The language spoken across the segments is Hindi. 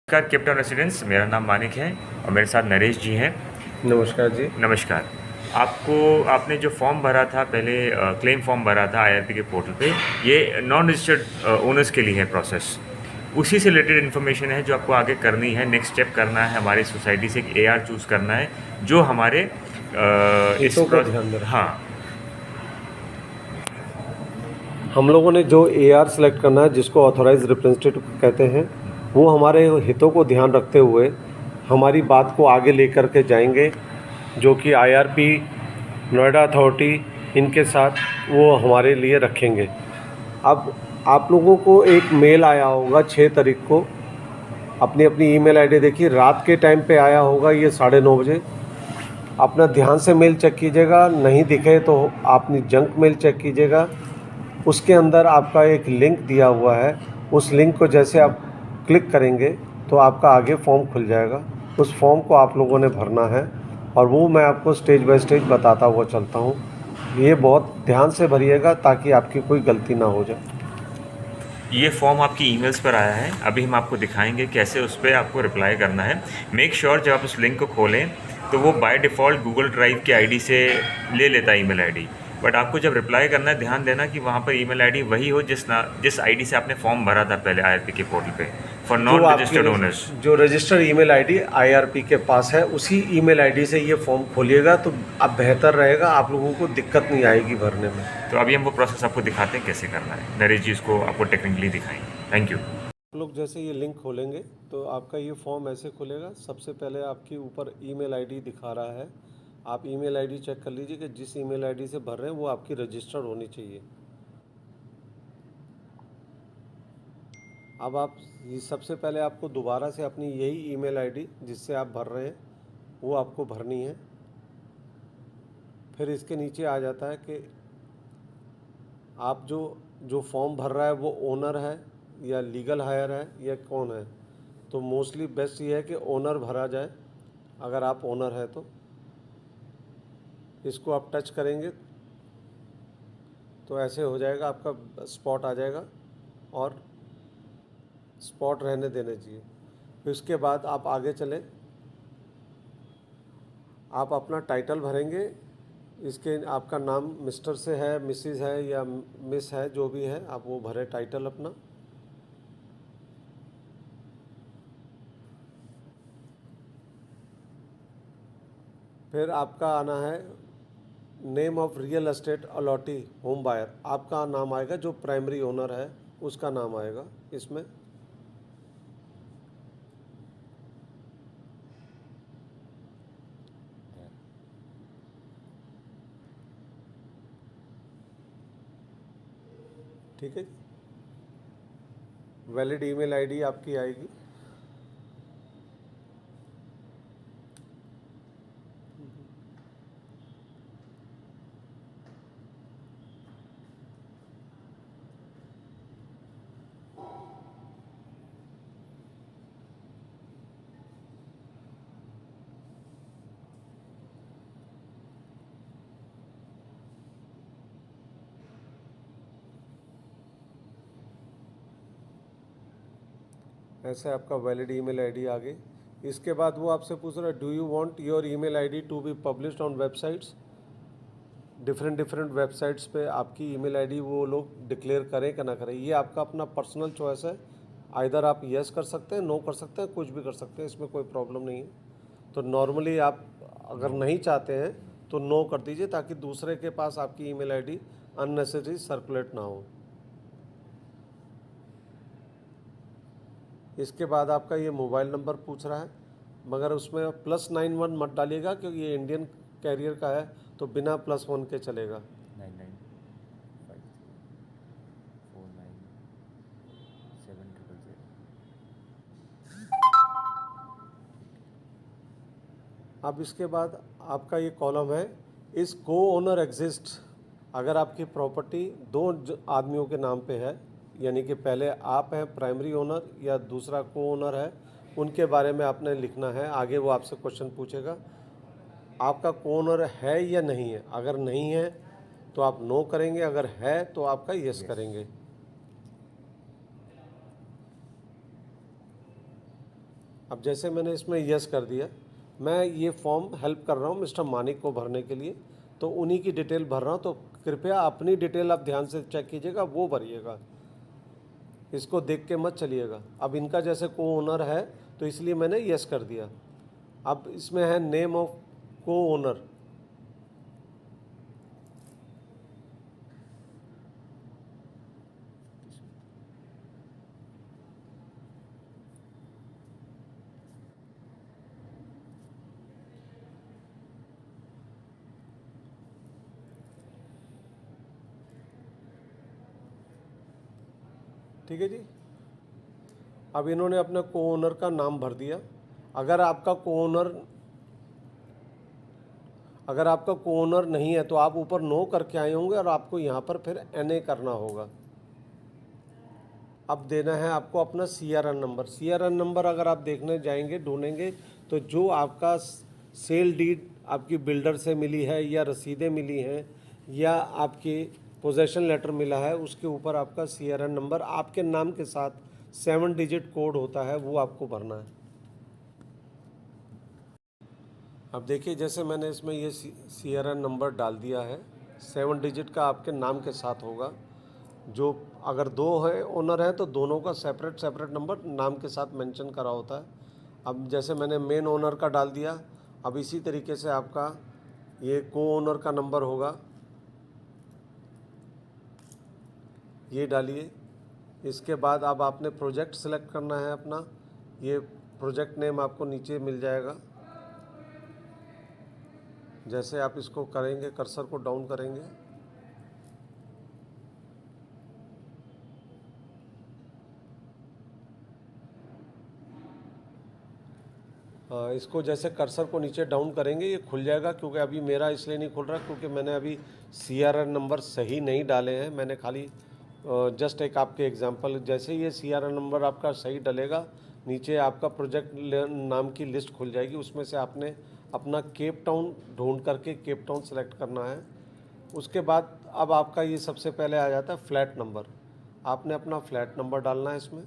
नमस्कार कैप्टन रेसिडेंस, मेरा नाम मानिक है और मेरे साथ नरेश जी हैं। नमस्कार जी। नमस्कार। आपने जो फॉर्म भरा था पहले, क्लेम फॉर्म भरा था आईआरपी के पोर्टल पे, ये नॉन रजिस्टर्ड ओनर्स के लिए है प्रोसेस। उसी से रिलेटेड इन्फॉर्मेशन है जो आपको आगे करनी है। नेक्स्ट स्टेप करना है, हमारी सोसाइटी से एक एआर चूज़ करना है जो हमारे इस हितों को प्रोजेक्ट। ध्यान में रखें। हाँ। हम लोगों ने जो एआर सेलेक्ट करना है, जिसको ऑथराइज रिप्रेजेंटेटिव कहते हैं, वो हमारे हितों को ध्यान रखते हुए हमारी बात को आगे लेकर के जाएंगे, जो कि आईआरपी, नोएडा अथॉरिटी, इनके साथ वो हमारे लिए रखेंगे। अब आप लोगों को एक मेल आया होगा 6 तारीख को। अपनी अपनी ईमेल आईडी देखिए, रात के टाइम पे आया होगा, ये 9:30 बजे। अपना ध्यान से मेल चेक कीजिएगा, नहीं दिखे तो अपनी जंक मेल चेक कीजिएगा। उसके अंदर आपका एक लिंक दिया हुआ है, उस लिंक को जैसे आप क्लिक करेंगे तो आपका आगे फॉर्म खुल जाएगा। उस फॉर्म को आप लोगों ने भरना है और वो मैं आपको स्टेज बाय स्टेज बताता हुआ चलता हूँ। ये बहुत ध्यान से भरिएगा ताकि आपकी कोई गलती ना हो जाए। ये फॉर्म आपकी ईमेल्स पर आया है, अभी हम आपको दिखाएंगे कैसे उस पर आपको रिप्लाई करना है। मेक श्योर जब आप उस लिंक को खोलें तो वो बाय डिफ़ॉल्ट गूगल ड्राइव की आईडी से ले लेता है ईमेल आईडी। बट आपको जब रिप्लाई करना है, ध्यान देना कि वहाँ पर ईमेल आईडी वही हो जिस आईडी से आपने फॉर्म भरा था पहले आईआरपी के पोर्टल पे, फॉर जो नॉन आपकी रजिस्टर्ड ओनर्स। जो रजिस्टर्ड ईमेल आईडी आईआरपी के पास है, उसी ईमेल आईडी से ये फॉर्म खोलिएगा तो अब बेहतर रहेगा, आप लोगों को दिक्कत नहीं आएगी भरने में। तो अभी हम वो प्रोसेस आपको दिखाते हैं कैसे करना है। नरेश जी इसको आपको टेक्निकली दिखाएंगे। Thank you. आप लोग जैसे ये लिंक खोलेंगे तो आपका ये फॉर्म ऐसे खुलेगा। सबसे पहले आपके ऊपर ईमेल आईडी दिखा रहा है, आप ईमेल आईडी चेक कर लीजिए कि जिस ईमेल आईडी से भर रहे हैं वो आपकी रजिस्टर्ड होनी चाहिए। अब आप ये सबसे पहले आपको दोबारा से अपनी यही ईमेल आईडी जिससे आप भर रहे हैं वो आपको भरनी है। फिर इसके नीचे आ जाता है कि आप जो जो फॉर्म भर रहा है वो ओनर है या लीगल हायर है या कौन है। तो मोस्टली बेस्ट ये है कि ओनर भरा जाए, अगर आप ओनर है तो। इसको आप टच करेंगे तो ऐसे हो जाएगा, आपका स्पॉट आ जाएगा और स्पॉट रहने देने चाहिए। फिर उसके बाद आप आगे चलें, आप अपना टाइटल भरेंगे। इसके आपका नाम मिस्टर से है, मिसिस है या मिस है, जो भी है आप वो भरें टाइटल अपना। फिर आपका आना है name of real estate allottee home buyer, आपका नाम आएगा, जो प्राइमरी ओनर है उसका नाम आएगा इसमें। ठीक है जी। वैलिड ईमेल आईडी आपकी आएगी। ऐसे आपका वैलिड ईमेल आईडी आ गई। इसके बाद वो आपसे पूछ रहा है, do you want your email ID to be published on websites. Different websites पे आपकी ईमेल आईडी वो लोग डिक्लेयर करें कि ना करें, ये आपका अपना पर्सनल चॉइस है। आइदर आप यस कर सकते हैं, नो कर सकते हैं, कुछ भी कर सकते हैं, इसमें कोई प्रॉब्लम नहीं है। तो नॉर्मली आप अगर नहीं चाहते हैं तो नो कर दीजिए, ताकि दूसरे के पास आपकी ईमेल आईडी अननेसेसरी सर्कुलेट ना हो। इसके बाद आपका ये मोबाइल नंबर पूछ रहा है, मगर उसमें +91 मत डालिएगा क्योंकि ये इंडियन कैरियर का है, तो बिना +1 के चलेगा। 9953497000। अब इसके बाद आपका ये कॉलम है, इस को ओनर एग्जिस्ट। अगर आपकी प्रॉपर्टी दो आदमियों के नाम पे है, यानी कि पहले आप हैं प्राइमरी ओनर या दूसरा को ओनर है, उनके बारे में आपने लिखना है। आगे वो आपसे क्वेश्चन पूछेगा, आपका को ओनर है या नहीं है। अगर नहीं है तो आप नो करेंगे, अगर है तो आपका यस करेंगे। अब जैसे मैंने इसमें यस कर दिया, मैं ये फॉर्म हेल्प कर रहा हूँ मिस्टर मानिक को भरने के लिए, तो उन्हीं की डिटेल भर रहा हूँ। तो कृपया अपनी डिटेल आप ध्यान से चेक कीजिएगा, वो भरिएगा, इसको देख के मत चलिएगा। अब इनका जैसे को ओनर है तो इसलिए मैंने यस कर दिया। अब इसमें है नेम ऑफ को ओनर, ठीक है जी। अब इन्होंने अपने को ओनर का नाम भर दिया। अगर आपका को ओनर नहीं है तो आप ऊपर नो करके आए होंगे और आपको यहाँ पर फिर NA करना होगा। अब देना है आपको अपना CRN नंबर। CRN नंबर अगर आप देखने जाएंगे, ढूंढेंगे, तो जो आपका सेल डीड आपकी बिल्डर से मिली है या रसीदें मिली हैं या आपकी पोजेशन लेटर मिला है, उसके ऊपर आपका CRN नंबर आपके नाम के साथ 7 डिजिट कोड होता है, वो आपको भरना है। अब देखिए, जैसे मैंने इसमें ये CRN नंबर डाल दिया है, 7 डिजिट का आपके नाम के साथ होगा। जो अगर दो है ओनर है तो दोनों का सेपरेट नंबर नाम के साथ मेंशन करा होता है। अब जैसे मैंने मेन ओनर का डाल दिया, अब इसी तरीके से आपका ये को ओनर का नंबर होगा, ये डालिए। इसके बाद अब आपने प्रोजेक्ट सेलेक्ट करना है अपना, ये प्रोजेक्ट नेम आपको नीचे मिल जाएगा। जैसे आप इसको करेंगे, कर्सर को डाउन करेंगे, इसको जैसे कर्सर को नीचे डाउन करेंगे ये खुल जाएगा। क्योंकि अभी मेरा इसलिए नहीं खुल रहा क्योंकि मैंने अभी CRN नंबर सही नहीं डाले हैं। मैंने खाली जस्ट एक आपके एग्जांपल, जैसे ये CRN नंबर आपका सही डलेगा, नीचे आपका प्रोजेक्ट नाम की लिस्ट खुल जाएगी। उसमें से आपने अपना केप टाउन ढूंढ करके केप टाउन सेलेक्ट करना है। उसके बाद अब आपका ये सबसे पहले आ जाता है फ्लैट नंबर। आपने अपना फ्लैट नंबर डालना है इसमें।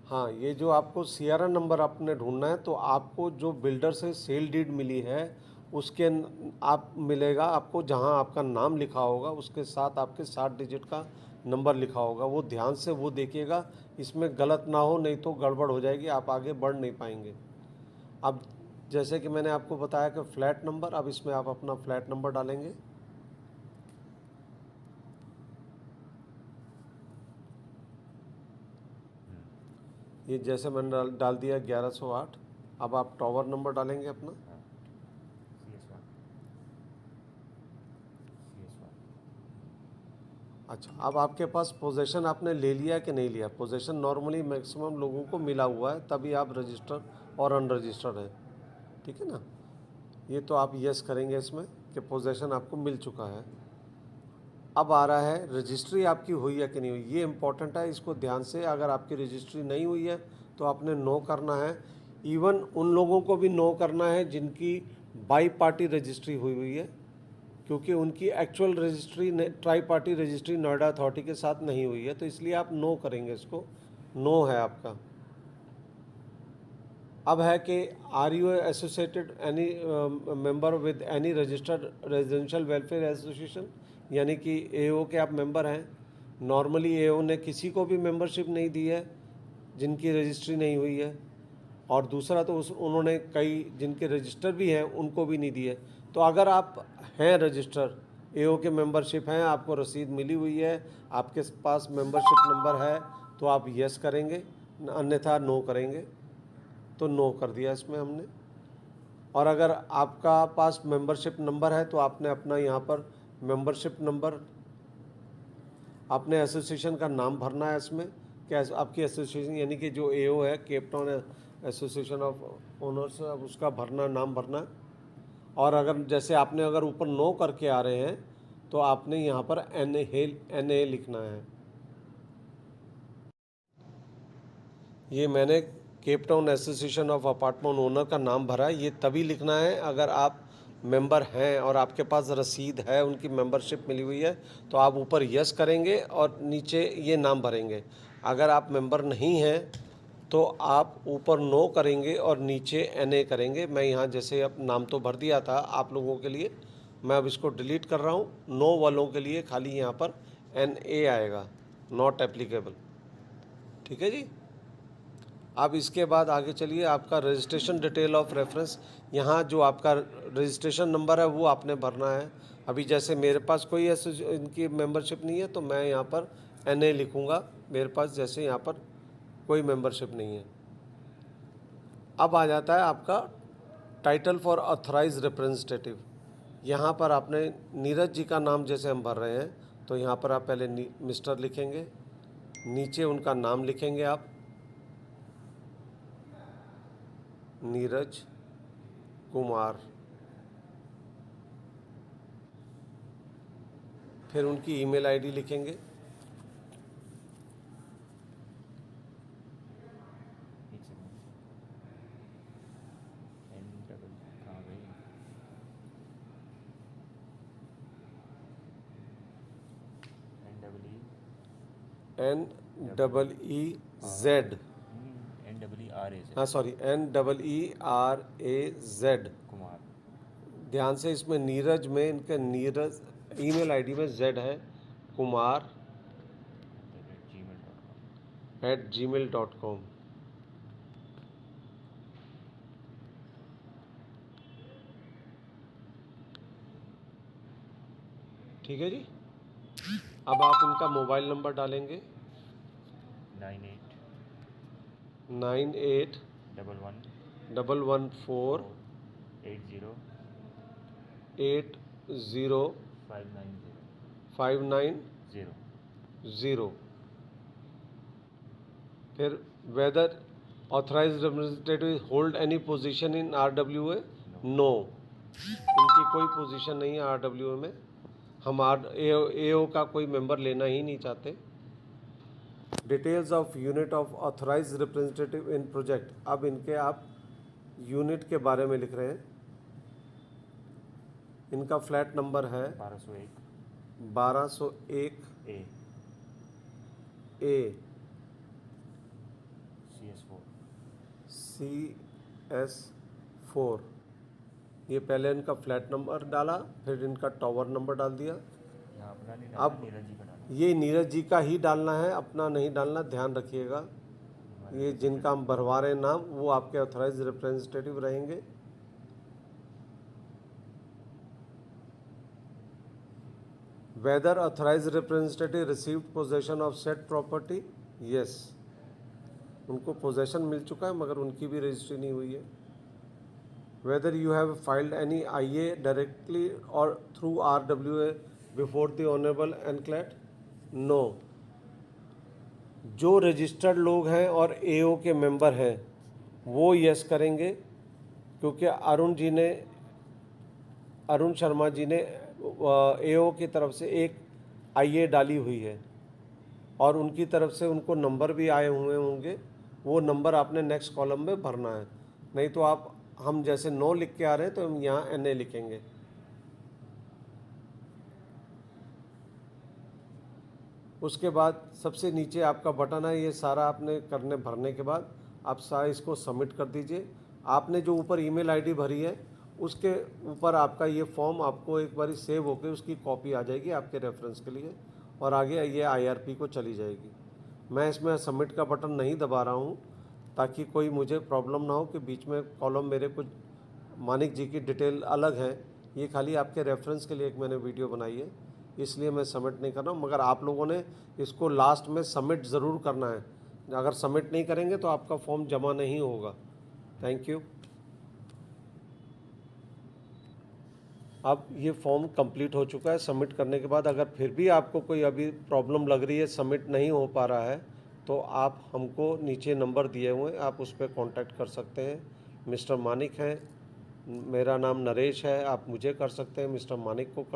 हाँ, ये जो आपको CRN नंबर आपने ढूंढना है, तो आपको जो बिल्डर से सेल डीड मिली है उसके आप मिलेगा आपको, जहाँ आपका नाम लिखा होगा उसके साथ आपके 7 डिजिट का नंबर लिखा होगा। वो ध्यान से वो देखिएगा, इसमें गलत ना हो, नहीं तो गड़बड़ हो जाएगी, आप आगे बढ़ नहीं पाएंगे। अब जैसे कि मैंने आपको बताया कि फ्लैट नंबर, अब इसमें आप अपना फ्लैट नंबर डालेंगे। ये जैसे मैंने डाल दिया 1108। अब आप टावर नंबर डालेंगे अपना। अच्छा, अब आपके पास पोजेशन आपने ले लिया कि नहीं लिया? पोजेशन नॉर्मली मैक्सिमम लोगों को मिला हुआ है, तभी आप रजिस्टर और अनरजिस्टर्ड है, ठीक है ना। ये तो आप यस करेंगे इसमें कि पोजेशन आपको मिल चुका है। अब आ रहा है रजिस्ट्री आपकी हुई है कि नहीं हुई, ये इम्पॉर्टेंट है, इसको ध्यान से। अगर आपकी रजिस्ट्री नहीं हुई है तो आपने नो करना है। इवन उन लोगों को भी नो करना है जिनकी बाई पार्टी रजिस्ट्री हुई है, क्योंकि उनकी actual registry try party registry Noida authority के साथ नहीं हुई है, तो इसलिए आप नो करेंगे इसको। नो है आपका। अब है कि are you associated any member with any registered residential welfare association, यानी कि AO के आप मेंबर हैं। नॉर्मली AO ने किसी को भी मेंबरशिप नहीं दी है जिनकी रजिस्ट्री नहीं हुई है, और दूसरा तो उन्होंने कई जिनके रजिस्टर भी हैं उनको भी नहीं दी है। तो अगर आप हैं रजिस्टर, AO के मेंबरशिप हैं, आपको रसीद मिली हुई है, आपके पास मेंबरशिप नंबर है, तो आप यस करेंगे, अन्यथा नो करेंगे। तो नो कर दिया इसमें हमने। और अगर आपका पास मेंबरशिप नंबर है तो आपने अपना यहाँ पर मेंबरशिप नंबर, आपने एसोसिएशन का नाम भरना है इसमें, क्या आपकी एसोसिएशन यानी कि जो AO है, Cape Town association of owners, अब उसका भरना, नाम भरना है। और अगर जैसे आपने अगर ऊपर नो करके आ रहे हैं तो आपने यहाँ पर NA लिखना है। ये मैंने Cape Town association of apartment owner का नाम भरा है, ये तभी लिखना है अगर आप मेंबर हैं और आपके पास रसीद है, उनकी मेंबरशिप मिली हुई है, तो आप ऊपर यस करेंगे और नीचे ये नाम भरेंगे। अगर आप मेंबर नहीं हैं तो आप ऊपर नो करेंगे और नीचे NA करेंगे। मैं यहाँ जैसे अब नाम तो भर दिया था आप लोगों के लिए, मैं अब इसको डिलीट कर रहा हूँ। नो वालों के लिए खाली यहाँ पर NA आएगा, नॉट एप्लीकेबल। ठीक है जी। अब इसके बाद आगे चलिए, आपका रजिस्ट्रेशन डिटेल ऑफ रेफरेंस, यहाँ जो आपका रजिस्ट्रेशन नंबर है वो आपने भरना है। अभी जैसे मेरे पास कोई ऐसे इनकी मेंबरशिप नहीं है तो मैं यहाँ पर NA लिखूँगा, मेरे पास जैसे यहाँ पर कोई मेंबरशिप नहीं है। अब आ जाता है आपका टाइटल फॉर ऑथराइज रिप्रेजेंटेटिव। यहाँ पर आपने नीरज जी का नाम जैसे हम भर रहे हैं तो यहाँ पर आप पहले मिस्टर लिखेंगे, नीचे उनका नाम लिखेंगे आप, नीरज कुमार, फिर उनकी ईमेल आईडी लिखेंगे, एक सेकंड, एन डबल कहाँ गई, NEEZ, NEERAZ हाँ सॉरी NEERAZ कुमार ध्यान से, इसमें नीरज में इनका नीरज ईमेल आईडी में Z है, कुमार @gmail.com। ठीक है जी। अब आप इनका मोबाइल नंबर डालेंगे 98 11 114 80 80 590 590। फिर whether authorised representative hold any position in RWA, no, इनकी कोई पोजीशन नहीं है RWA में, हम AO का कोई मेंबर लेना ही नहीं चाहते। Details of unit of authorised representative in project, अब इनके आप यूनिट के बारे में लिख रहे हैं। इनका फ्लैट नंबर है 1201 A CS4। ये पहले इनका फ्लैट नंबर डाला, फिर इनका टावर नंबर डाल दिया। अब ये नीरज जी का ही डालना है, अपना नहीं डालना, ध्यान रखिएगा। ये जिनका हम भरवा रहे हैं नाम वो आपके ऑथराइज्ड रिप्रेजेंटेटिव रहेंगे। Whether authorised representative received possession of said property, yes, उनको पोजेशन मिल चुका है मगर उनकी भी रजिस्ट्री नहीं हुई है। Whether you have filed any IA directly और through RWA before the honourable NCLT, no. जो रजिस्टर्ड लोग हैं और AO के मेंबर हैं वो यस करेंगे, क्योंकि अरुण शर्मा जी ने AO की तरफ से एक IA डाली हुई है और उनकी तरफ से उनको नंबर भी आए हुए होंगे, वो नंबर आपने नेक्स्ट कॉलम में भरना है। नहीं तो आप, हम जैसे नो लिख के आ रहे हैं तो हम यहाँ NA लिखेंगे। उसके बाद सबसे नीचे आपका बटन है, ये सारा आपने भरने के बाद आप सारा इसको सबमिट कर दीजिए। आपने जो ऊपर ईमेल आईडी भरी है उसके ऊपर आपका ये फॉर्म आपको एक बारी सेव होकर उसकी कॉपी आ जाएगी आपके रेफरेंस के लिए, और आगे ये IRP को चली जाएगी। मैं इसमें सबमिट का बटन नहीं दबा रहा हूँ ताकि कोई मुझे प्रॉब्लम ना हो कि बीच में कॉलम मेरे कुछ मानिक जी की डिटेल अलग है। ये खाली आपके रेफरेंस के लिए एक मैंने वीडियो बनाई है, इसलिए मैं सबमिट नहीं कर रहा हूँ। मगर आप लोगों ने इसको लास्ट में सबमिट ज़रूर करना है, अगर सबमिट नहीं करेंगे तो आपका फॉर्म जमा नहीं होगा। Thank you. अब ये फॉर्म कंप्लीट हो चुका है। सबमिट करने के बाद अगर फिर भी आपको कोई अभी प्रॉब्लम लग रही है, सबमिट नहीं हो पा रहा है, तो आप हमको नीचे नंबर दिए हुए हैं, आप उस पर कांटेक्ट कर सकते हैं। मिस्टर मानिक हैं, मेरा नाम नरेश है, आप मुझे कर सकते हैं, मिस्टर मानिक को कर